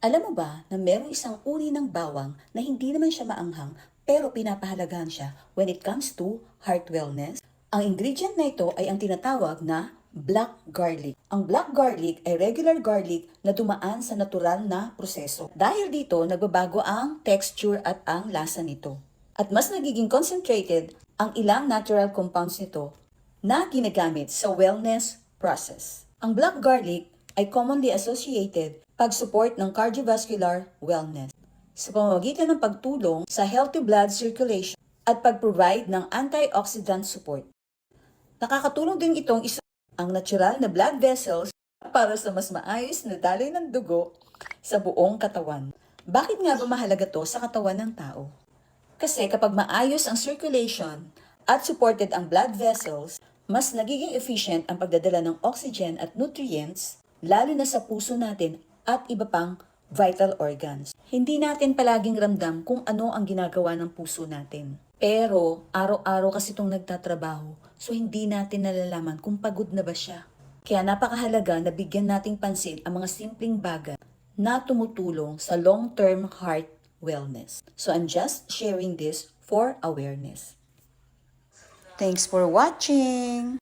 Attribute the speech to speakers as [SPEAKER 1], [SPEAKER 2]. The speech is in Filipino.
[SPEAKER 1] Alam mo ba na merong isang uri ng bawang na hindi naman siya maanghang pero pinapahalagahan siya when it comes to heart wellness? Ang ingredient na ito ay ang tinatawag na black garlic. Ang black garlic ay regular garlic na dumaan sa natural na proseso. Dahil dito, nagbabago ang texture at ang lasa nito. At mas nagiging concentrated ang ilang natural compounds nito na ginagamit sa wellness process. Ang black garlic ay commonly associated pag-support ng cardiovascular wellness sa pamamagitan ng pagtulong sa healthy blood circulation at pag-provide ng antioxidant support. Nakakatulong din itong isa ang natural na blood vessels para sa mas maayos na daloy ng dugo sa buong katawan. Bakit nga ba mahalaga to sa katawan ng tao? Kasi kapag maayos ang circulation at supported ang blood vessels, mas nagiging efficient ang pagdadala ng oxygen at nutrients, lalo na sa puso natin at iba pang vital organs. Hindi natin palaging ramdam kung ano ang ginagawa ng puso natin. Pero araw-araw kasi itong nagtatrabaho, so hindi natin nalalaman kung pagod na ba siya. Kaya napakahalaga na bigyan nating pansin ang mga simpleng bagay na tumutulong sa long-term heart wellness. So I'm just sharing this for awareness. Thanks for watching!